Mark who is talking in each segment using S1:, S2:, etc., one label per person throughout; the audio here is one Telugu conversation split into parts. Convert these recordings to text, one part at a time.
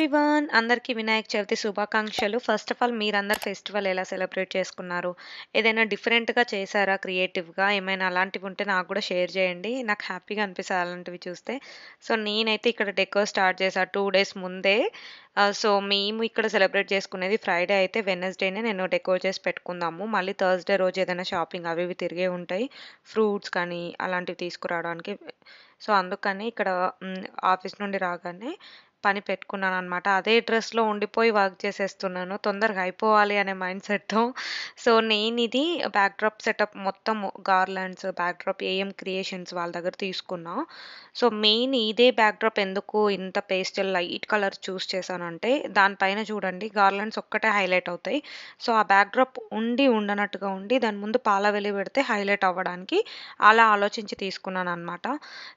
S1: ఎవ్రీవన్ అందరికీ వినాయక చవితి శుభాకాంక్షలు. ఫస్ట్ ఆఫ్ ఆల్ మీరందరూ ఫెస్టివల్ ఎలా సెలబ్రేట్ చేసుకున్నారు? ఏదైనా డిఫరెంట్‌గా చేశారా క్రియేటివ్‌గా? ఏమైనా అలాంటివి ఉంటే నాకు గూడా షేర్ చేయండి. నాకు హ్యాపీగా అనిపిస్తది అలాంటివి చూస్తే. సో, నేనైతే ఇక్కడ డెకర్ స్టార్ట్ చేశా 2 డేస్ ముందే. సో, మేము ఇక్కడ సెలబ్రేట్ చేసుకునేది ఫ్రైడే అయితే వెడ్నెస్‌డేనే నేను డెకోర్ చేసి పెట్టుకుందాము. మళ్ళీ థర్స్‌డే రోజు ఏదైనా షాపింగ్ అవి ఇవి తిరిగేవి ఉంటాయి. ఫ్రూట్స్ కానీ అలాంటివి తీసుకురావడానికి. సో, అందుకని ఇక్కడ ఆఫీస్ నుండి రాగానే పని పెట్టుకున్నాననమాట. అదే డ్రెస్‌లో ఉండిపోయి వర్క్ చేసేస్తున్నాను. తొందరగా అయిపోవాలి అనే మైండ్‌సెట్‌తో. సో, నేనిది బ్యాక్‌డ్రాప్ సెటప్ మొత్తము గార్లాండ్స్, బ్యాక్‌డ్రాప్ ఏఎం క్రియేషన్స్ వాళ్ళ దగ్గర తీసుకున్నా. సో, మెయిన్ ఇదే బ్యాక్‌డ్రాప్ ఎందుకు ఇంత పేస్టల్ లైట్ కలర్ చూస్ చేశానంటే, దానిపైన చూడండి గార్లాండ్స్ ఒక్కటే హైలైట్ అవుతాయి. సో, ఆ బ్యాక్‌డ్రాప్ ఉండనట్టుగా ఉండి దాని ముందు పాల వెలి పెడితే హైలైట్ అవ్వడానికి అలా ఆలోచించి తీసుకున్నాననమాట.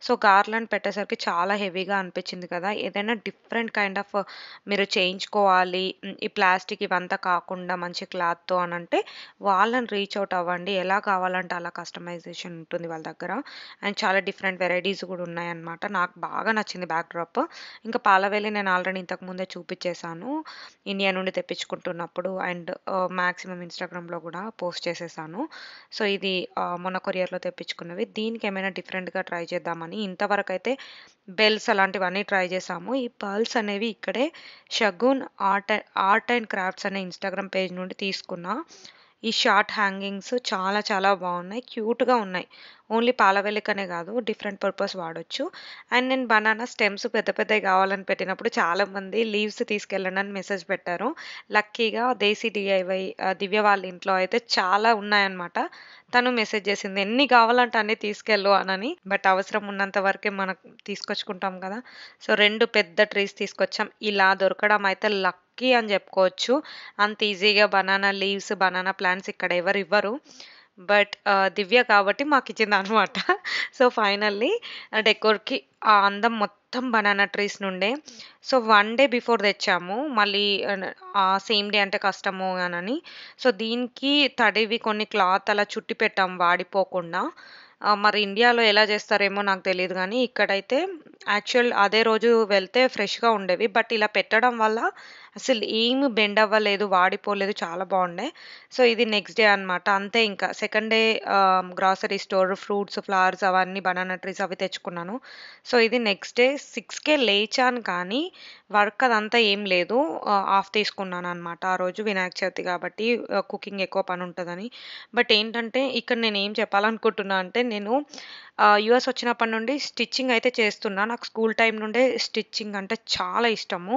S1: సో, గార్లాండ్ పెట్టేసరికి చాలా హెవీగా అనిపించింది కదా! ఏదైనా డిఫరెంట్ కైండ్ ఆఫ్ మీరు చేయించుకోవాలి. ఈ ప్లాస్టిక్ ఇవంతా కాకుండా మంచి క్లాత్‌తో అనంటే వాళ్ళని రీచ్ ఔట్ అవ్వండి. ఎలా కావాలంటే అలా కస్టమైజేషన్ ఉంటుంది వాళ్ళ దగ్గర. అండ్ చాలా డిఫరెంట్ వెరైటీస్ కూడా ఉన్నాయన్నమాట. నాకు బాగా నచ్చింది బ్యాక్‌డ్రాప్. ఇంకా పాలవేలి నేను ఆల్రెడీ ఇంతకు ముందే చూపించేసాను. ఇండియా నుండి తెప్పించుకుంటున్నప్పుడు అండ్ మాక్సిమం ఇన్‌స్టాగ్రామ్‌లో కూడా పోస్ట్ చేసేసాను. సో, ఇది మొన్న కొరియర్‌లో తెప్పించుకున్నవి. దీనికేమైనా డిఫరెంట్‌గా ట్రై చేద్దామని ఇంతవరకైతే బెల్స్ అలాంటివన్నీ ట్రై చేశాము. ఈ పర్ల్స్ అనేవి ఇక్కడే షగున్ ఆర్ట్ అండ్ క్రాఫ్ట్స్ అనే ఇన్‌స్టాగ్రామ్ పేజ్ నుండి తీసుకున్నా. ఈ షార్ట్ హ్యాంగింగ్స్ చాలా చాలా బావున్నాయి. క్యూట్‌గా ఉన్నాయి. ఓన్లీ పాలవెల్లికనే కాదు డిఫరెంట్ పర్పస్ వాడొచ్చు. అండ్ నేను బనానా స్టెమ్స్ పెద్ద పెద్దయి కావాలని పెట్టినప్పుడు చాలామంది లీవ్స్ తీసుకెళ్ళండి అని మెసేజ్ పెట్టారు. లక్కీగా దేశీ డీఐవై దివ్య వాళ్ళ ఇంట్లో అయితే చాలా ఉన్నాయన్నమాట. తను మెసేజ్ చేసింది. "ఎన్ని కావాలంటే అన్ని తీసుకెళ్ళు" అనని. బట్ అవసరం ఉన్నంత వరకే మనం తీసుకొచ్చుకుంటాం కదా! సో, 2 పెద్ద ట్రీస్ తీసుకొచ్చాం. ఇలా దొరకడం అయితే లక్కీ అని చెప్పుకోవచ్చు. అంత ఈజీగా బనానా లీవ్స్, బనానా ప్లాంట్స్ ఇక్కడ ఎవరివ్వరు. బట్ దివ్య కాబట్టి మాకిచ్చిందనమాట. సో, ఫైనల్లీ డెకోర్‌కి ఆ అందం మొత్తం బనానా ట్రీస్ నుండే. సో, 1 డే బిఫోర్ తెచ్చాము. మళ్ళీ సేమ్ డే అంటే కష్టము అనని. సో, దీనికి తడివి కొన్ని క్లాత్ అలా చుట్టి పెట్టాం వాడిపోకుండా. మరి ఇండియాలో ఎలా చేస్తారేమో నాకు తెలీదు గానీ, ఇక్కడైతే అదే రోజు వెళ్తే ఫ్రెష్‌గా ఉండేవి. బట్ ఇలా పెట్టడం వల్ల అసలు ఏమి బెండ్ అవ్వలేదు, వాడిపోలేదు. చాలా బాగుండే. సో, ఇది నెక్స్ట్ డే అనమాట. అంతే ఇంకా second day grocery store fruits, flowers అవన్నీ బనానా ట్రీస్ అవి తెచ్చుకున్నాను. సో, ఇది నెక్స్ట్ డే 6కే లేచాను కానీ వర్క్ అదంతా ఏం లేదు. ఆఫ్ తీసుకున్నాననమాట. ఆ రోజు వినాయక చవితి కాబట్టి కుకింగ్ ఎక్కువ పనుంటదని. బట్ ఏంటంటే ఇక్కడ నేనేం చెప్పాలనుకుంటున్నా అంటే నేను యూఎస్ వచ్చినప్పటి నుండి స్టిచ్చింగ్ అయితే చేస్తున్నా. నాకు స్కూల్ టైమ్ నుండే స్టిచ్చింగ్ అంటే చాలా ఇష్టము.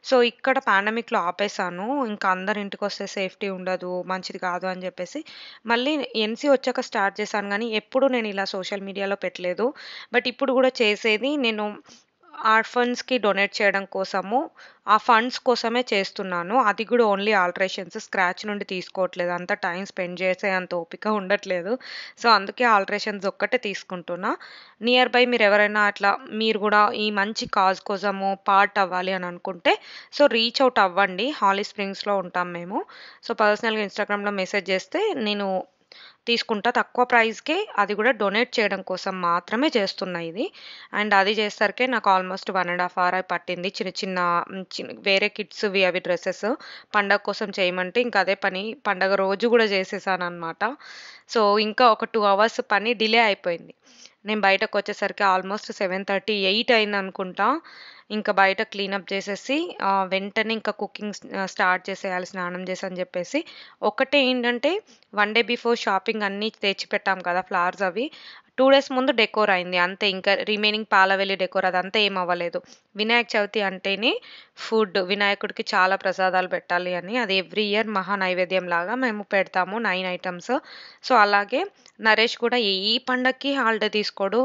S1: సో, ఇక్కడ పాండమిక్‌లో ఆపేసాను. ఇంకా అందరు ఇంటికొస్తే సేఫ్టీ ఉండదు, మంచిది కాదు అని జెప్పేసి. మళ్ళీ ఎన్‌సీ వచ్చాక స్టార్ట్ చేశాను గానీ, ఎప్పుడు నేను ఇలా సోషల్ మీడియాలో పెట్టలేదు. బట్ ఇప్పుడు గూడా చేసేది నేను ఆర్ఫన్స్‌కి డొనేట్ చేయడం కోసము, ఆ ఫండ్స్ కోసమే చేస్తున్నాను. అది గూడా ఓన్లీ ఆల్టరేషన్స్ స్క్రాచ్ నుండి తీసుకోవట్లేదు. అంత టైం స్పెండ్ చేసే అంత ఓపిక ఉండట్లేదు. సో, అందుకే ఆల్టరేషన్స్ ఒక్కటే తీసుకుంటున్నా. నియర్ బై మీరెవరైనా అట్లా మీరు గూడా ఈ మంచి కాజ్ కోసము పార్ట్ అవ్వాలి అని అనుకుంటే, సో, రీచ్ ఔట్ అవ్వండి. హాలీ స్ప్రింగ్స్‌లో ఉంటాం మేము. సో, పర్సనల్‌గా ఇన్‌స్టాగ్రామ్‌లో మెసేజ్ చేస్తే నేను తీసుకుంటా. తక్కువ ప్రైస్‌కే అది గూడా డొనేట్ చేయడం కోసం మాత్రమే చేస్తున్నా ఇది. అండ్ అది చేసేసరికే నాకు ఆల్‌మోస్ట్ 1 ½ అవర్ పట్టింది. చిన్న చిన్న వేరే కిడ్స్‌వి అవి డ్రెసెస్ పండగ కోసం చేయమంటే ఇంక అదే పని పండగ రోజు గూడా చేసేసాననమాట. సో, ఇంకా ఒక 2 అవర్స్ పని డిలే అయిపోయింది. నేను బయటకొచ్చేసరికి ఆల్‌మోస్ట్ 7:30, 8 అయిందనుకుంటా. ఇంకా బయట క్లీనప్ చేసేసి వెంటనే ఇంకా కుకింగ్ స్టార్ట్ చేసేయాలి స్నానం చేసి అని చెప్పేసి. ఒకటే ఏంటంటే 1 డే బిఫోర్ షాపింగ్ అన్నీ తెచ్చిపెట్టాం కదా! ఫ్లవర్స్ అవి. 2 డేస్ ముందు డెకోర్ అయింది. అంతే ఇంకా రిమైనింగ్ పాలవెల్లి డెకోర్ అదంతా ఏం అవ్వలేదు. వినాయక చవితి అంటేనే ఫుడ్. వినాయకుడికి చాలా ప్రసాదాలు పెట్టాలి అని. అది ఎవ్రీ ఇయర్ మహా నైవేద్యంలాగా మేము పెడతాము 9 ఐటెమ్స్. సో, అలాగే నరేష్ కూడా ఏ పండక్కి హాలిడే తీసుకోడు.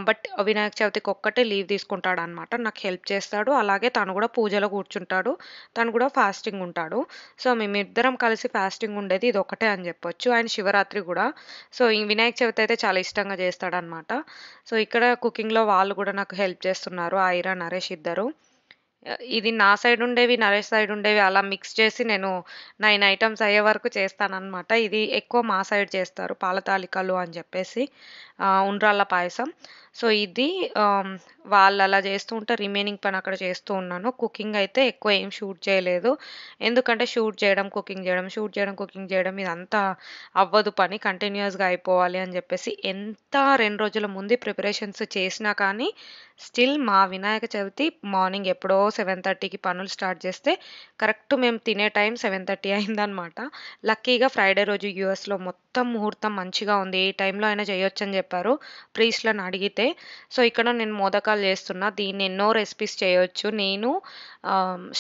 S1: బట్ వినాయక చవితికి ఒక్కటే లీవ్ తీసుకుంటాడనమాట. నాకు హెల్ప్ చేస్తాడు. అలాగే తను కూడా పూజలో కూర్చుంటాడు. తను కూడా ఫాస్టింగ్ ఉంటాడు. సో, మేమిద్దరం కలిసి ఫాస్టింగ్ ఉండేది ఇదొక్కటే అని చెప్పొచ్చు. అండ్ శివరాత్రి గూడా. సో, ఈ వినాయక చవితి అయితే చాలా ఇష్టంగా చేస్తాడనమాట. సో, ఇక్కడ కుకింగ్‌లో వాళ్ళు గూడా నాకు హెల్ప్ చేస్తున్నారు. ఐరా, నరేష్ ఇద్దరు. ఇది నా సైడ్ ఉండేవి, నరేష్ సైడ్ ఉండేవి అలా మిక్స్ చేసి నేను 9 ఐటెమ్స్ అయ్యే వరకు చేస్తాననమాట. ఇది ఎక్కువ మా సైడ్ చేస్తారు. పాల తాలికలు అని చెప్పేసి ఉండ్రాళ్ళ పాయసం. సో ఇది ఆహ్, వాళ్ళలా చేస్తూ ఉంటే రిమైనింగ్ పని అక్కడ చేస్తూ ఉన్నాను. కుకింగ్ అయితే ఎక్కువ ఏం షూట్ చేయలేదు. ఎందుకంటే షూట్ చేయడం, కుకింగ్ చేయడం, షూట్ చేయడం, కుకింగ్ చేయడం ఇదంతా అవ్వదు పని. కంటిన్యూయస్‌గా అయిపోవాలి అని చెప్పేసి ఎంత 2 రోజుల ముందే ప్రిపరేషన్స్ చేసినా కానీ స్టిల్ మా వినాయక చవితి మార్నింగ్ ఎప్పుడో 7:30కి పనులు స్టార్ట్ చేస్తే కరెక్ట్ మేము తినే టైం 7:30 అయిందనమాట. లక్కీగా ఫ్రైడే రోజు యూఎస్‌లో మొత్తం ముహూర్తం మంచిగా ఉంది. ఏ టైంలో అయినా చేయొచ్చని చెప్పారు ప్రీస్ట్‌లని అడిగితే. సో, ఇక్కడ నేను మోదకాలు చేస్తున్నా. దీన్ని ఎన్నో రెసిపీస్ చేయొచ్చు. నేను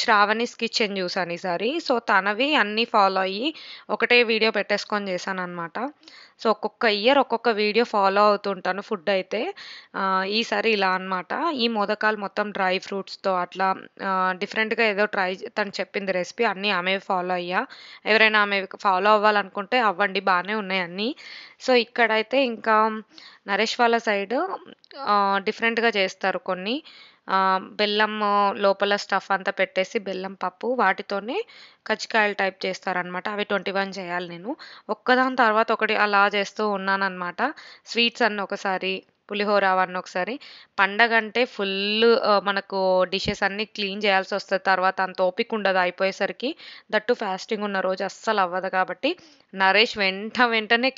S1: శ్రావణీస్ కిచెన్ చూసాను ఈసారి. సో, తనవి అన్నీ ఫాలో అయ్యి ఒకటే వీడియో పెట్టేసుకొని చేశాననమాట. సో, ఒక్కొక్క ఇయర్ ఒక్కొక్క వీడియో ఫాలో అవుతుంటాను ఫుడ్ అయితే. ఈసారి ఇలా అనమాట. ఈ మోదకాలు మొత్తం డ్రై ఫ్రూట్స్‌తో అట్లా డిఫరెంట్‌గా ఏదో తను చెప్పింది రెసిపీ అన్నీ ఆమెవి ఫాలో అయ్యా. ఎవరైనా ఆమెవి ఫాలో అవ్వాలనుకుంటే అవ్వండి బానే ఉన్నాయి అన్నీ. సో, ఇక్కడైతే ఇంకా నరేష్ వాళ్ళ సైడు డిఫరెంట్‌గా చేస్తారు కొన్ని. బెల్లం లోపల స్టఫ్ అంతా పెట్టేసి బెల్లం పప్పు వాటితోనే కజ్జికాయలు టైప్ చేస్తారనమాట. అవి 21 చేయాలి నేను. ఒక్కదాని తర్వాత ఒకటి అలా చేస్తూ ఉన్నాననమాట. స్వీట్స్ అన్నీ ఒకసారి, పులిహోర అవన్నీ ఒకసారి. పండగంటే ఫుల్లు మనకు డిషెస్ అన్నీ క్లీన్ చేయాల్సొస్తది. తర్వాత అంత ఓపిక ఉండదు అయిపోయేసరికి. దట్టు ఫాస్టింగ్ ఉన్న రోజు అస్సలు అవ్వదు కాబట్టి, నరేష్ వెంటనే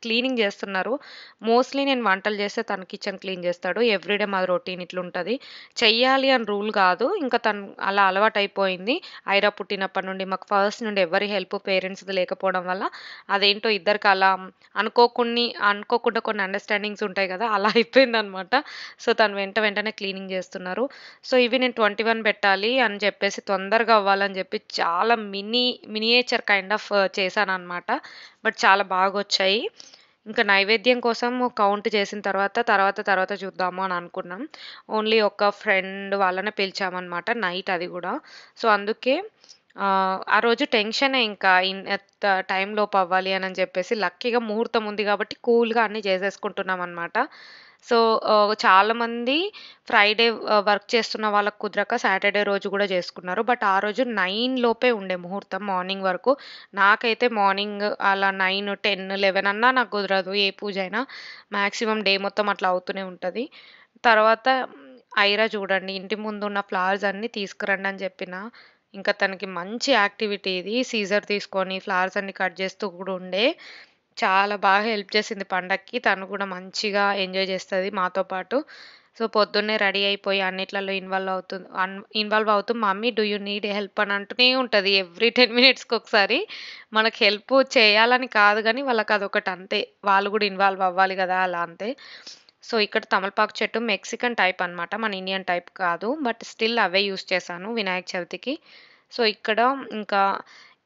S1: క్లీనింగ్ చేస్తున్నారు. మోస్ట్‌లీ నేను వంటలు చేస్తే తను కిచెన్ క్లీన్ చేస్తాడు. ఎవ్రీడే మాది రొటీన్ ఇట్లుంటది. చెయ్యాలి అని రూల్ కాదు. ఇంకా తను అలా అలవాటయిపోయింది. ఐరా పుట్టినప్పటి నుండి మాకు ఫస్ట్ నుండి ఎవ్వరి హెల్ప్ పేరెంట్స్‌ది లేకపోవడం వల్ల అదేంటో ఇద్దరికి అలా అనుకోకుండా కొన్ని అండర్‌స్టాండింగ్స్ ఉంటాయి గదా! అలా అయిపోయిందనమాట. సో, తను వెంటనే క్లీనింగ్ జేస్తున్నారు. సో, ఇవి నేను 21 పెట్టాలి అని చెప్పేసి తొందరగా అవ్వాలని జెప్పి చాలా మినియేచర్ కైండ్ ఆఫ్ చేశాననమాట. బట్ చాలా బాగొచ్చాయి. ఇంకా నైవేద్యం కోసం కౌంట్ చేసిన తర్వాత చూద్దాము అని అనుకున్నాం. ఓన్లీ ఒక ఫ్రెండ్ వాళ్ళనే పిలిచామనమాట. నైట్ అది గూడా. సో, అందుకే ఆ రోజు టెన్షనే ఇంకా టైంలోపు అవ్వాలి అని చెప్పేసి లక్కీగా ముహూర్తం ఉంది కాబట్టి కూల్‌గా అన్నీ చేసేసుకుంటున్నామనమాట. సో, చాలామంది ఫ్రైడే వర్క్ చేస్తున్న వాళ్ళకి కుదరక సాటర్డే రోజు గూడా చేసుకున్నారు. బట్ ఆ రోజు 9 లోపే ఉండే ముహూర్తం మార్నింగ్ వరకు. నాకైతే మార్నింగ్ అలా 9, 10, 11 అన్నా నాకు కుదరదు ఏ పూజైనా. మాక్సిమం డే మొత్తం అట్లా అవుతూనే ఉంటది. తర్వాత ఐరా చూడండి ఇంటి ముందున్న ఫ్లవర్స్ అన్నీ తీసుకురండి అని చెప్పిన. ఇంకా తనకి మంచి యాక్టివిటీ ఇది. సీజర్ తీసుకొని ఫ్లవర్స్ అన్నీ కట్ చేస్తూ కూడా ఉండే. చాలా బాగా హెల్ప్ చేసింది పండక్కి. తను కూడా మంచిగా ఎంజాయ్ చేస్తది మాతో పాటు. సో, పొద్దున్నే రెడీ అయిపోయి అన్నిట్లలో ఇన్వాల్వ్ అవుతూ mummy do you need help అని అంటూనే ఉంటది. ఎవ్రీ 10 మినిట్స్‌కొకసారి. మనకు హెల్ప్ చేయాలని కాదు గానీ వాళ్ళకదొకటి అంతే. వాళ్ళు కూడా ఇన్వాల్వ్ అవ్వాలి గదా! అలా అంతే. సో, ఇక్కడ తమలపాకు చెట్టు మెక్సికన్ టైప్ అన్నమాట. మన ఇండియన్ టైప్ కాదు. బట్ స్టిల్ అవే యూజ్ చేశాను వినాయక చవితికి. సో, ఇక్కడ ఇంకా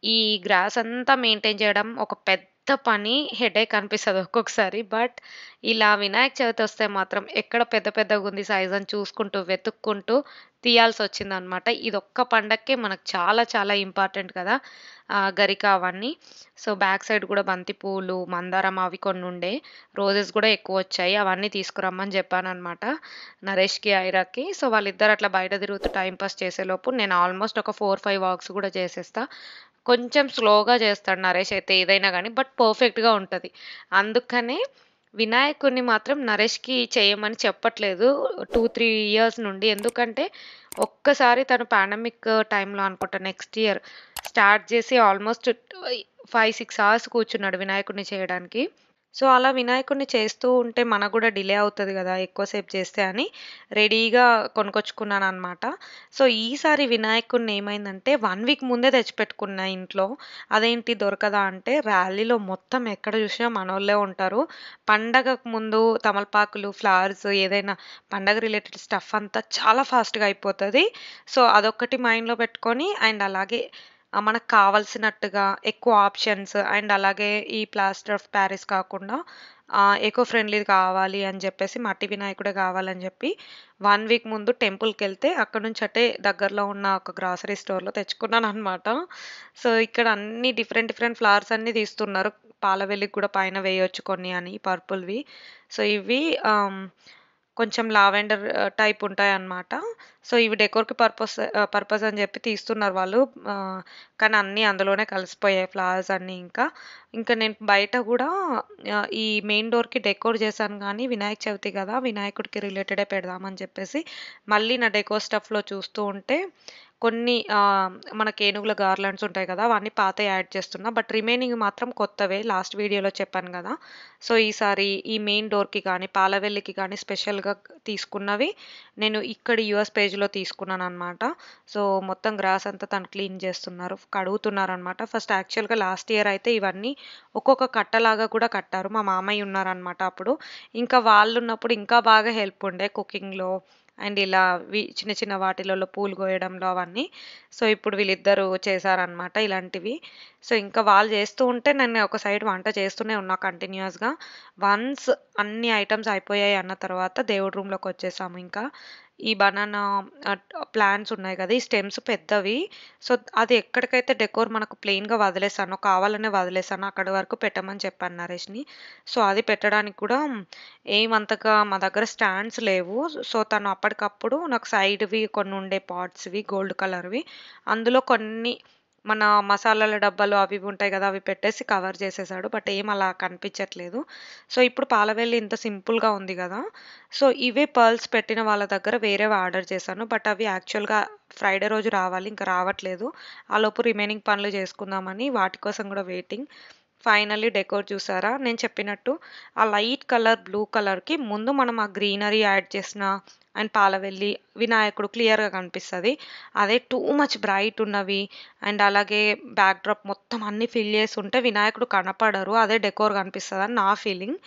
S1: ఈ గ్రాస్ అంతా మెయింటైన్ చేయడం ఒక పెద్ద పని. హెడేక్ అనిపిస్తది ఒక్కొక్కసారి. బట్ ఇలా వినాయక చవితి వస్తే మాత్రం ఎక్కడ పెద్దగుంది సైజ్ అని చూసుకుంటూ, వెతుక్కుంటూ తీయాల్సొచ్చిందనమాట. ఇదొక్క పండక్కే మనకు చాలా ఇంపార్టెంట్ కదా! గరిక అవన్నీ. సో, బ్యాక్ సైడ్ కూడా బంతి పూలు, మందారం అవి కొన్నుండే. రోజెస్ గూడా ఎక్కువొచ్చాయి. అవన్నీ తీసుకురమ్మని జెప్పాననమాట నరేష్‌కి, ఐరాకి. సో, వాళ్ళిద్దరు అట్లా బయట తిరుగుతూ టైమ్ పాస్ చేసేలోపు నేను ఆల్మోస్ట్ ఒక 4, 5 వాక్స్ గూడా చేసేస్తా. కొంచెం స్లోగా చేస్తాడు నరేష్ అయితే ఏదైనా గానీ, బట్ పర్ఫెక్ట్‌గా ఉంటది. అందుకనే వినాయకుడిని మాత్రం నరేష్‌కి చేయమని చెప్పట్లేదు 2, 3 ఇయర్స్ నుండి. ఎందుకంటే, ఒక్కసారి తను పాండమిక్ టైమ్‌లో అనుకుంటా నెక్స్ట్ ఇయర్ స్టార్ట్ చేసి ఆల్మోస్ట్ 5, 6 అవర్స్ కూర్చున్నాడు వినాయకుడిని చేయడానికి. సో, అలా వినాయకుడిని చేస్తూ ఉంటే మనకు గూడా డిలే అవుతది గదా! ఎక్కువ సేపు చేస్తే అని రెడీగా కొనుక్కొచ్చుకున్నాననమాట. సో, ఈసారి వినాయకుడిని ఏమైందంటే 1 వీక్ ముందే తెచ్చిపెట్టుకున్నా ఇంట్లో. అదేంటి దొరకదా అంటే ర్యాలీలో మొత్తం ఎక్కడ చూసినా మనోళ్ళే ఉంటారు. పండగకు ముందు తమలపాకులు, ఫ్లవర్స్ ఏదైనా పండగ రిలేటెడ్ స్టఫ్ అంతా చాలా ఫాస్ట్‌గా అయిపోతది. సో, అదొక్కటి మైండ్‌లో పెట్టుకొని అండ్ అలాగే మనకు కావాల్సినట్టుగా ఎక్కువ ఆప్షన్స్ అండ్ అలాగే ఈ ప్లాస్టర్ ఆఫ్ పారిస్ కాకుండా ఎకో ఫ్రెండ్లీది కావాలి అని చెప్పేసి మట్టి వినాయకుడే కావాలని చెప్పి 1 వీక్ ముందు టెంపుల్‌కెళ్తే అక్కడి నుంచి అటే దగ్గరలో ఉన్న ఒక గ్రాసరీ స్టోర్‌లో తెచ్చుకున్నాననమాట. సో, ఇక్కడ అన్ని డిఫరెంట్ ఫ్లవర్స్ అన్నీ తీస్తున్నారు. పాల వెల్లికి కూడా పైన వేయొచ్చు కొన్ని అని పర్పుల్‌వి. సో, ఇవి కొంచెం లావెండర్ టైప్ ఉంటాయన్నమాట. సో ఇవి డెకోర్‌కి పర్పస్ అని చెప్పి తీస్తున్నారు వాళ్ళు. కానీ అన్నీ అందులోనే కలిసిపోయాయి ఫ్లవర్స్ అన్నీ ఇంకా. ఇంకా నేను బయట గూడా ఈ మెయిన్ డోర్‌కి డెకోర్ చేశాను గానీ, వినాయక చవితి గదా! వినాయకుడికి రిలేటెడే పెడదామని చెప్పేసి మళ్ళీ నా డెకోర్ స్టఫ్‌లో చూస్తూ ఉంటే కొన్ని మనకి ఏనుగుల గార్లాండ్స్ ఉంటాయి కదా! అవన్నీ పాతయి యాడ్ చేస్తున్నా. బట్ రిమైనింగ్ మాత్రం కొత్తవే లాస్ట్ వీడియోలో చెప్పాను గదా! సో ఈసారి ఈ మెయిన్ డోర్‌కి గానీ, పాలవెల్లికి గానీ స్పెషల్‌గా తీసుకున్నవి నేను ఇక్కడ యూఎస్ పేజ్‌లో తీసుకున్నాననమాట. సో మొత్తం గ్రాస్ అంతా తను క్లీన్ చేస్తున్నారు. కడుగుతున్నారనమాట. ఫస్ట్ యాక్చువల్‌గా లాస్ట్ ఇయర్ అయితే ఇవన్నీ ఒక్కొక్క కట్టలాగా కూడా కట్టారు. మా మామయ్య ఉన్నారనమాట అప్పుడు. ఇంకా వాళ్ళున్నప్పుడు ఇంకా బాగా హెల్ప్ ఉండే కుకింగ్‌లో అండ్ ఇలా చిన్న చిన్న వాటిలలో పూలు కోయడంలో అవన్నీ. సో ఇప్పుడు వీళ్ళిద్దరూ చేశారనమాట ఇలాంటివి. సో ఇంకా వాళ్ళు చేస్తూ ఉంటే నేను ఒక సైడ్ వంట చేస్తూనే ఉన్నా కంటిన్యూయస్‌గా. వన్స్ అన్ని ఐటెమ్స్ అయిపోయాయి అన్న తర్వాత దేవుడి రూమ్‌లోకొచ్చేసాము ఇంకా. ఈ బనానా ప్లాంట్స్ ఉన్నాయి కదా! ఈ స్టెమ్స్ పెద్దవి. సో అది ఎక్కడికైతే డెకోర్ మనకు ప్లెయిన్‌గా వదిలేసానో, కావాలనే వదిలేసానో అక్కడి వరకు పెట్టమని చెప్పాను నరేష్‌ని. సో అది పెట్టడానికి కూడా ఏమంతగా మా దగ్గర స్టాండ్స్ లేవు. సో తను అప్పటికప్పుడు నాకు సైడ్‌వి కొన్నుండే పాట్స్‌వి గోల్డ్ కలర్‌వి. అందులో కొన్ని మన మసాలాల డబ్బాలు అవి ఇవి ఉంటాయి గదా! అవి పెట్టేసి కవర్ చేసేసాడు. బట్ ఏం అలా కనిపించట్లేదు. సో ఇప్పుడు పాలవెల్లి ఇంత సింపుల్‌గా ఉంది గదా! సో ఇవే పర్ల్స్ పెట్టిన వాళ్ళ దగ్గర వేరేవి ఆర్డర్ చేశాను. బట్ అవి యాక్చువల్‌గా ఫ్రైడే రోజు రావాలి. ఇంకా రావట్లేదు. ఆలోపు రిమైనింగ్ పనులు చేసుకుందామని వాటి కోసం గూడా వెయిటింగ్. ఫైనల్లీ డెకోర్ చూసారా? నేను చెప్పినట్టు ఆ లైట్ కలర్ బ్లూ కలర్‌కి ముందు మనం ఆ గ్రీనరీ యాడ్ చేసిన అండ్ పాలవెల్లి, వినాయకుడు క్లియర్‌గా కనిపిస్తది. అదే టూ మచ్ బ్రైట్ ఉన్నవి అండ్ అలాగే బ్యాక్‌డ్రాప్ మొత్తం అన్నీ ఫిల్ చేసుంటే వినాయకుడు కనపడరు. అదే డెకోర్ కనిపిస్తదని నా ఫీలింగ్.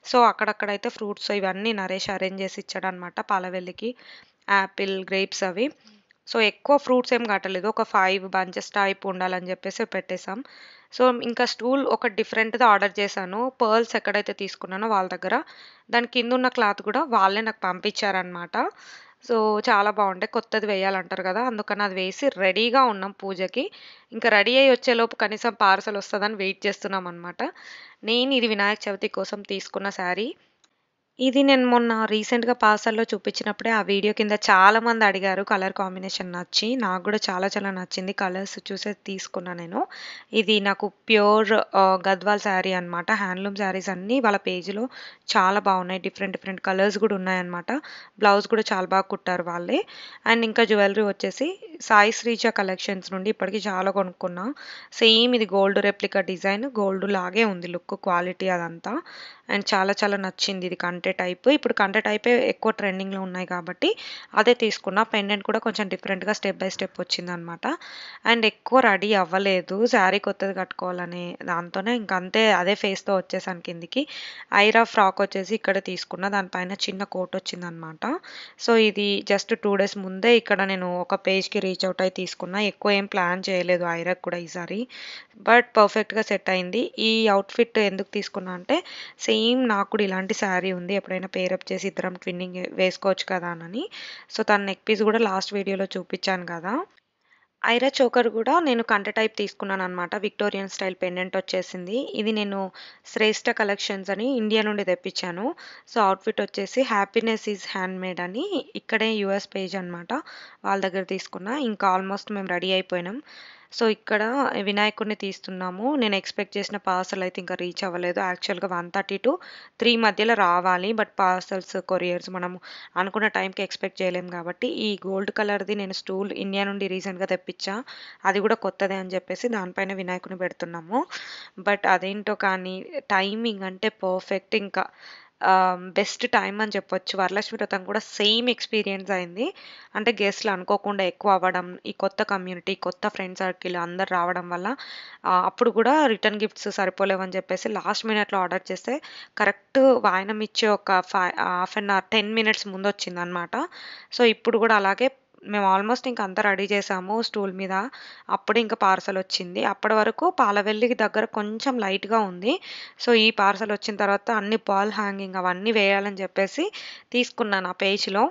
S1: సో అక్కడక్కడైతే ఫ్రూట్స్ ఇవన్నీ నరేష్ అరేంజ్ చేసి ఇచ్చాడనమాట పాలవెల్లికి. యాపిల్, గ్రేప్స్ అవి. సో ఎక్కువ ఫ్రూట్స్ ఏం కట్టలేదు. ఒక 5 బంచెస్ టైప్ ఉండాలని చెప్పేసి పెట్టేసాం. సో ఇంకా స్టూల్ ఒకటి డిఫరెంట్‌ది ఆర్డర్ చేశాను. పర్ల్స్ ఎక్కడైతే తీసుకున్నానో వాళ్ళ దగ్గర. దాని కిందున్న క్లాత్ కూడా వాళ్ళే నాకు పంపించారనమాట. సో చాలా బావుండే. కొత్తది వేయాలంటారు కదా! అందుకని అది వేసి రెడీగా ఉన్నాం పూజకి. ఇంకా రెడీ అయ్యి వచ్చేలోపు కనీసం పార్సెల్ వస్తదని వెయిట్ చేస్తున్నామనమాట. నేను ఇది వినాయక చవితి కోసం తీసుకున్న శారీ. ఇది నేను మొన్న రీసెంట్‌గా పార్సల్‌లో చూపించినప్పుడే ఆ వీడియో కింద చాలామంది అడిగారు కలర్ కాంబినేషన్ నచ్చి. నాకు గూడా చాలా చాలా నచ్చింది. కలర్స్ చూసే తీసుకున్నా నేను. ఇది నాకు ప్యూర్ గద్వాల్ శారీ అనమాట. హ్యాండ్లూమ్ శారీస్ అన్నీ వాళ్ళ పేజ్‌లో చాలా బాగున్నాయి. డిఫరెంట్ డిఫరెంట్ కలర్స్ గూడా ఉన్నాయన్నమాట. బ్లౌజ్ కూడా చాలా బాగా కుట్టారు వాళ్ళే. అండ్ ఇంకా జ్యువెలరీ వచ్చేసి సాయి శ్రీజ కలెక్షన్స్ నుండి ఇప్పటికి చాలా కొనుక్కున్నా. సేమ్ ఇది గోల్డ్ రెప్లికా డిజైన్. గోల్డ్ లాగే ఉంది లుక్, క్వాలిటీ అదంతా. అండ్ చాలా చాలా నచ్చింది ఇది కంటే టైప్. ఇప్పుడు కంటే టైపే ఎక్కువ ట్రెండింగ్‌లో ఉన్నాయి కాబట్టి అదే తీసుకున్నా. పెండెంట్ కూడా కొంచెం డిఫరెంట్‌గా స్టెప్ బై స్టెప్ వచ్చిందనమాట. అండ్ ఎక్కువ రెడీ అవ్వలేదు. శారీ కొత్తది కట్టుకోవాలనే దాంతోనే ఇంక అంతే అదే ఫేస్‌తో వచ్చేసాను కిందికి. ఐరా ఫ్రాక్ వచ్చేసి ఇక్కడ తీసుకున్నా. దానిపైన చిన్న కోట్ వచ్చిందనమాట. సో ఇది జస్ట్ 2 డేస్ ముందే ఇక్కడ నేను ఒక పేజ్‌కి రీచ్ అవుట్ అయ్యి తీసుకున్నా. ఎక్కువ ఏం ప్లాన్ చేయలేదు ఐరాకి కూడా ఈసారి. బట్ పర్ఫెక్ట్‌గా సెట్ అయింది. ఈ అవుట్‌ఫిట్ ఎందుకు తీసుకున్నా అంటే సేమ్ నాకు కూడా ఇలాంటి శారీ ఉంది. ఎప్పుడైనా పేరప్ చేసి ఇద్దరం ట్విన్నింగ్ వేసుకోవచ్చు కదా అని. సో తన నెక్ పీస్ కూడా లాస్ట్ వీడియోలో చూపించాను కదా! ఐరా చోకర్ కూడా నేను కంటె టైప్ తీసుకున్నాననమాట. విక్టోరియన్ స్టైల్ పెండెంట్ వచ్చేసింది. ఇది నేను శ్రేష్ఠ కలెక్షన్స్ అని ఇండియా నుండి తెప్పించాను. సో అవుట్‌ఫిట్ వచ్చేసి హ్యాపీనెస్ ఈజ్ హ్యాండ్‌మేడ్ అని ఇక్కడే యూఎస్ పేజ్ అనమాట. వాళ్ళ దగ్గర తీసుకున్నా. ఇంకా ఆల్మోస్ట్ మేము రెడీ అయిపోయినాం. సో ఇక్కడ వినాయకుడిని తీస్తున్నాము. నేను ఎక్స్‌పెక్ట్ చేసిన పార్సెల్ అయితే ఇంకా రీచ్ అవ్వలేదు. యాక్చువల్‌గా 1:30-3 మధ్యలో రావాలి. బట్ పార్సెల్స్, కొరియర్స్ మనము అనుకున్న టైంకి ఎక్స్‌పెక్ట్ చేయలేం కాబట్టి ఈ గోల్డ్ కలర్‌ది నేను స్టూల్ ఇండియా నుండి రీసెంట్‌గా తెప్పించా. అది కూడా కొత్తదే అని చెప్పేసి దానిపైన వినాయకుడిని పెడుతున్నాము. బట్ అదేంటో కానీ టైమింగ్ అంటే పర్ఫెక్ట్ ఇంకా బెస్ట్ టైమ్ అని చెప్పొచ్చు. వరలక్ష్మి వ్రతం కూడా సేమ్ ఎక్స్‌పీరియన్స్ అయింది. అంటే గెస్ట్‌లు అనుకోకుండా ఎక్కువ అవ్వడం, ఈ కొత్త కమ్యూనిటీ, కొత్త ఫ్రెండ్ సర్కిల్ అందరూ రావడం వల్ల అప్పుడు కూడా రిటర్న్ గిఫ్ట్స్ సరిపోలేవని చెప్పేసి లాస్ట్ మినిట్‌లో ఆర్డర్ చేస్తే కరెక్ట్ వాయనం ఇచ్చే ఒక హాఫ్ అన్ అవర్, 10 మినిట్స్ ముందొచ్చిందనమాట. సో ఇప్పుడు కూడా అలాగే మేము ఆల్మోస్ట్ ఇంక అంతా రెడీ చేసాము స్టూల్ మీద. అప్పుడే ఇంక పార్సెల్ వచ్చింది. అప్పటి వరకు పాలవెల్లికి దగ్గర కొంచెం లైట్‌గా ఉంది. సో ఈ పార్సెల్ వచ్చిన తర్వాత అన్ని బాల్ హ్యాంగింగ్ అవన్నీ వేయాలని చెప్పేసి తీసుకున్నాను ఆ పేజ్‌లో.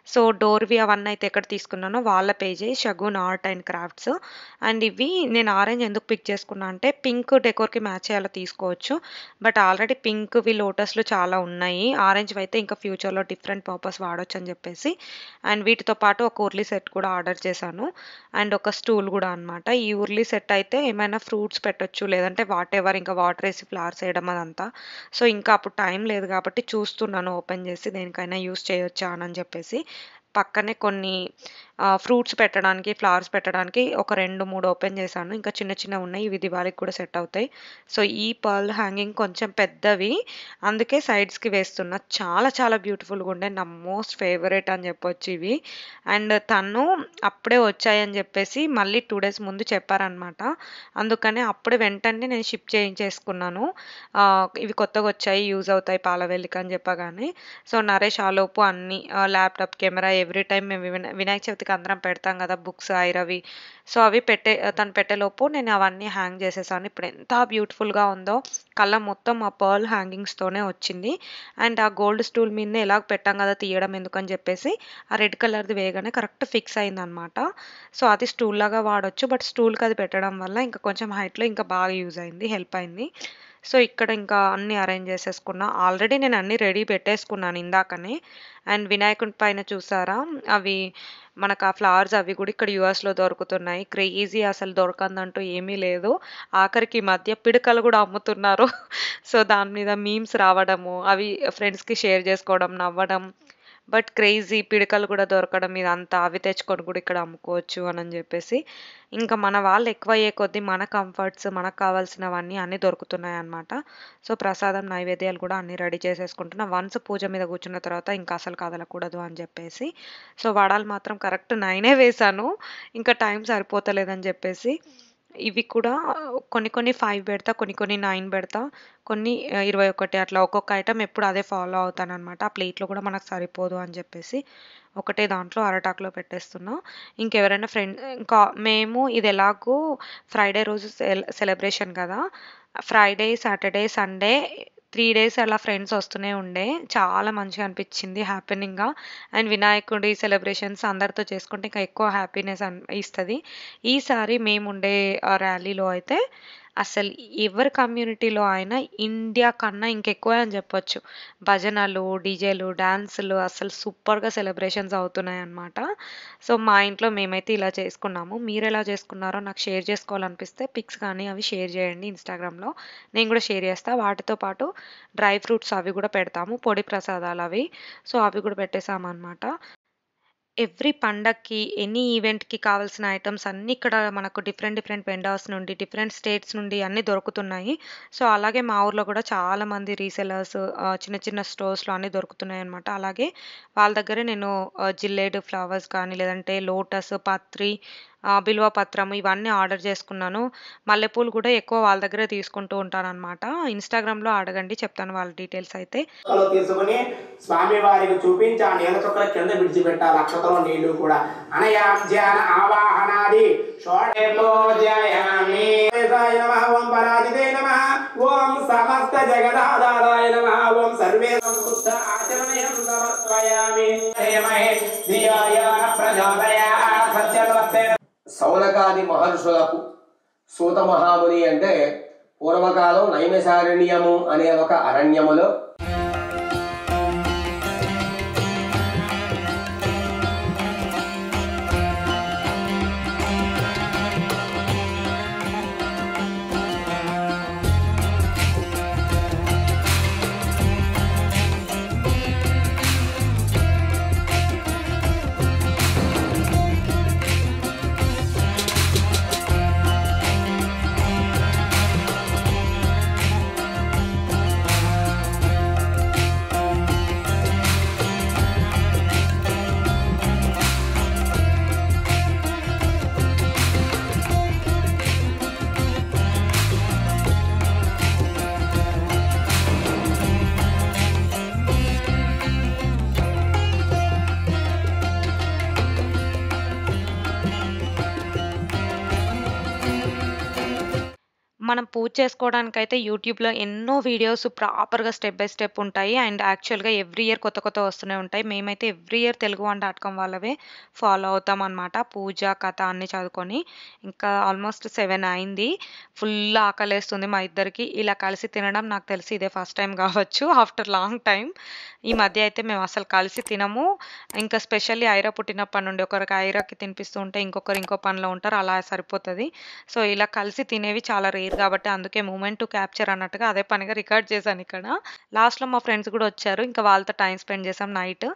S1: సో డోర్‌వి అవన్నీ అయితే ఎక్కడ తీసుకున్నానో వాళ్ళ పేజే Shagun art and crafts. And ఇవి నేను ఆరెంజ్ ఎందుకు పిక్ చేసుకున్నా అంటే పింక్ డెకోర్‌కి మ్యాచ్ అయ్యేలా తీసుకోవచ్చు. బట్ ఆల్రెడీ పింక్‌వి లోటస్‌లు చాలా ఉన్నాయి. ఆరెంజ్‌వి అయితే ఇంకా ఫ్యూచర్‌లో డిఫరెంట్ పర్పస్ వాడొచ్చని చెప్పేసి అండ్ వీటితో పాటు ఒక ఉర్లీ సెట్ కూడా ఆర్డర్ చేశాను. అండ్ ఒక స్టూల్ కూడా అనమాట. ఈ ఉర్లీ సెట్ అయితే ఏమైనా ఫ్రూట్స్ పెట్టొచ్చు, లేదంటే వాటెవర్ ఇంకా వాటర్ వేసి ఫ్లవర్స్ వేయడం అదంతా. సో ఇంకా అప్పుడు టైం లేదు కాబట్టి చూస్తున్నాను ఓపెన్ చేసి దేనికైనా యూస్ చేయొచ్చా అని చెప్పేసి. పక్కనే కొన్ని ఫ్రూట్స్ పెట్టడానికి, ఫ్లవర్స్ పెట్టడానికి ఒక 2, 3 ఓపెన్ చేశాను. ఇంకా చిన్న చిన్నవి ఉన్నాయి. ఇవి దివాళీకి కూడా సెట్ అవుతాయి. సో ఈ పర్ల్ హ్యాంగింగ్ కొంచెం పెద్దవి, అందుకే సైడ్స్‌కి వేస్తున్నా. చాలా చాలా బ్యూటిఫుల్‌గా ఉండే. నా మోస్ట్ ఫేవరెట్ అని చెప్పొచ్చు ఇవి. అండ్ తను అప్పుడే వచ్చాయని చెప్పేసి మళ్ళీ 2 డేస్ ముందు చెప్పారనమాట. అందుకని అప్పుడే వెంటనే నేను షిప్ చేయించేసుకున్నాను. ఇవి కొత్తగా వచ్చాయి, యూజ్ అవుతాయి పాలవెల్లికి అని చెప్పగానే. సో నరేష్ ఆలోపు అన్నీ ల్యాప్టాప్, కెమెరా ఎవ్రీ టైం మేము వినాయక చవితికి అందరం పెడతాం కదా బుక్స్, ఐరవి. సో అవి తను పెట్టేలోపు నేను అవన్నీ హ్యాంగ్ చేసేసాను. ఇప్పుడు ఎంత బ్యూటిఫుల్గా ఉందో. కళ్ళ మొత్తం ఆ పర్ల్ హ్యాంగింగ్స్తోనే వచ్చింది. అండ్ ఆ గోల్డ్ స్టూల్ మీదనే ఎలాగ పెట్టాం కదా తీయడం ఎందుకని చెప్పేసి ఆ రెడ్ కలర్ది వేయగానే కరెక్ట్ ఫిక్స్ అయిందనమాట. సో అది స్టూల్ లాగా వాడొచ్చు, బట్ స్టూల్కి అది పెట్టడం వల్ల ఇంకా కొంచెం హైట్లో ఇంకా బాగా యూజ్ అయింది, హెల్ప్ అయింది. సో ఇక్కడ ఇంకా అన్నీ అరేంజ్ చేసేసుకున్నా. ఆల్రెడీ నేను అన్నీ రెడీ పెట్టేసుకున్నాను ఇందాకనే. అండ్ వినాయకుడి పైన చూసారా, అవి మనకు ఆ ఫ్లవర్స్ అవి కూడా ఇక్కడ యూఎస్‌లో దొరుకుతున్నాయి. క్రేజీ, అసలు దొరకందంటూ ఏమీ లేదు. ఆఖరికి ఈ మధ్య పిడకలు కూడా అమ్ముతున్నారు. సో దాని మీద మీమ్స్ రావడము, అవి ఫ్రెండ్స్‌కి షేర్ చేసుకోవడం, నవ్వడం. బట్ క్రేజీ పిడకలు కూడా దొరకడం ఇదంతా. అవి తెచ్చుకొని కూడా ఇక్కడ అమ్ముకోవచ్చు అని చెప్పేసి. ఇంకా మన వాళ్ళు ఎక్కువయ్యే కొద్దీ మన కంఫర్ట్స్, మనకు కావాల్సినవన్నీ అన్నీ దొరుకుతున్నాయన్నమాట. సో ప్రసాదం, నైవేద్యాలు కూడా అన్నీ రెడీ చేసేసుకుంటున్నా. వన్స్ పూజ మీద కూర్చున్న తర్వాత ఇంకా అసలు కదలకూడదు అని చెప్పేసి. సో వడాలు మాత్రం కరెక్ట్ 9 వేశాను. ఇంకా టైం సరిపోతలేదని చెప్పేసి. ఇవి కూడా కొన్ని కొన్ని 5 పెడతా, కొన్ని కొన్ని 9 పెడతా, కొన్ని 21 అట్లా ఒక్కొక్క ఐటెమ్ ఎప్పుడు అదే ఫాలో అవుతాననమాట. ఆ ప్లేట్‌లో కూడా మనకు సరిపోదు అని చెప్పేసి ఒకటే దాంట్లో అరటాకులో పెట్టేస్తున్నా. ఇంకెవరైనా ఇంకా మేము ఇది ఎలాగో ఫ్రైడే రోజు సెలబ్రేషన్ కదా! ఫ్రైడే, సాటర్డే, సండే 3 డేస్ అలా ఫ్రెండ్స్ వస్తూనే ఉండే. చాలా మంచిగా అనిపించింది, హ్యాపెనింగ్‌గా. అండ్ వినాయకుడి సెలబ్రేషన్స్ అందరితో చేసుకుంటే ఇంకా ఎక్కువ హ్యాపీనెస్ ఇస్తది. ఈసారి మేముండే ర్యాలీలో అయితే అసలు ఎవరి కమ్యూనిటీలో అయినా ఇండియా కన్నా ఇంకెక్కువే అని చెప్పొచ్చు. భజనలు, డీజేలు, డాన్సులు అసలు సూపర్‌గా సెలబ్రేషన్స్ అవుతున్నాయన్నమాట. సో మా ఇంట్లో మేమైతే ఇలా చేసుకున్నాము. మీరెలా చేసుకున్నారో నాకు షేర్ చేసుకోవాలనిపిస్తే పిక్స్ కానీ అవి షేర్ చేయండి ఇన్‌స్టాగ్రామ్‌లో. నేను కూడా షేర్ చేస్తా. వాటితో పాటు డ్రై ఫ్రూట్స్ అవి కూడా పెడతాము, పొడి ప్రసాదాలు అవి. సో అవి కూడా పెట్టేసామన్నమాట. ఎవ్రీ పండక్కి, ఎనీ ఈవెంట్‌కి కావాల్సిన ఐటెమ్స్ అన్నీ ఇక్కడ మనకు డిఫరెంట్ డిఫరెంట్ వెండర్స్ నుండి, డిఫరెంట్ స్టేట్స్ నుండి అన్నీ దొరుకుతున్నాయి. సో అలాగే మా ఊర్లో కూడా చాలామంది రీసెల్లర్స్, చిన్న చిన్న స్టోర్స్‌లో అన్నీ దొరుకుతున్నాయన్నమాట. అలాగే వాళ్ళ దగ్గరే నేను జిల్లేడు ఫ్లవర్స్ కానీ, లేదంటే లోటస్, పత్రి, బిల్వ పత్రం ఇవన్నీ ఆర్డర్ చేసుకున్నాను. మల్లెపూలు కూడా ఎక్కువ వాళ్ళ దగ్గరే తీసుకుంటూ ఉంటానన్నమాట. ఇన్‌స్టాగ్రామ్‌లో అడగండి, చెప్తాను వాళ్ళ డీటెయిల్స్ అయితే.
S2: తీసుకుని స్వామి వారికి చూపించి ఆ నీళ్ళ చుక్కల కింద విడిచిపెట్టాలి. అక్షతలో నీళ్లు కూడా అనయాం ధ్యాన ఆవాహనాది షోడశోపూజయామి. నమః ఓం పరాజితే నమః ఓం సమస్త జగదాధారాయ నమః ఓం సర్వే సంస్తుష్ట ఆచరణయం సమర్పయామి. హేమహే ధియాయ ప్రచోదయాత్ సత్యవతే.
S3: సౌనకాది మహర్షులకు సూత మహాముని అంటే పూర్వకాలం నైమిషారణ్యము అనే ఒక అరణ్యములో
S1: మనం పూజ చేసుకోవడానికైతే యూట్యూబ్‌లో ఎన్నో వీడియోస్ ప్రాపర్‌గా స్టెప్ బై స్టెప్ ఉంటాయి. అండ్ యాక్చువల్‌గా ఎవ్రీ ఇయర్ కొత్త కొత్తవి వస్తూనే ఉంటాయి. మేమైతే ఎవ్రీ ఇయర్ తెలుగువన్.com వాళ్ళవే ఫాలో అవుతామనమాట. పూజ, కథ అన్నీ చదువుకొని. ఇంకా ఆల్మోస్ట్ 7 అయింది. ఫుల్ ఆకలేస్తుంది మా ఇద్దరికి. ఇలా కలిసి తినడం నాకు తెలిసి ఇదే ఫస్ట్ టైమ్ కావచ్చు ఆఫ్టర్ లాంగ్ టైమ్. ఈ మధ్య అయితే మేము అసలు కలిసి తినము. ఇంకా స్పెషల్లీ ఐరా పుట్టినప్పటి నుండి ఒకరికి ఐరాకి తినిపిస్తూ ఉంటే ఇంకొకరు ఇంకో పనిలో ఉంటారు. అలా సరిపోతది. సో, ఇలా కలిసి తినేవి చాలా రేర్ కాబట్టి అందుకే మూమెంట్ టు క్యాప్చర్ అన్నట్టుగా అదే పనిగా రికార్డ్ చేశాను ఇక్కడ. లాస్ట్‌లో మా ఫ్రెండ్స్ గూడా వచ్చారు. ఇంకా వాళ్ళతో టైమ్ స్పెండ్ చేసాం నైట్.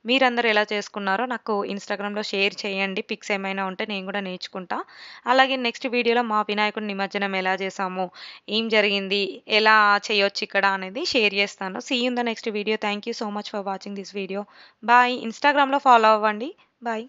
S1: మీరందరూ ఎలా చేసుకున్నారో నాకు ఇన్‌స్టాగ్రామ్‌లో షేర్ చేయండి. పిక్స్ ఏమైనా ఉంటే నేను గూడా నేర్చుకుంటా. అలాగే నెక్స్ట్ వీడియోలో మా వినాయకుడి నిమజ్జనం ఎలా చేసాము, ఏం జరిగింది, ఎలా చేయొచ్చిక్కడ అనేది షేర్ చేస్తాను. See you in the next video. Thank you so much for watching this video. Bye. ఇన్‌స్టాగ్రామ్‌లో ఫాలో అవ్వండి. బాయ్.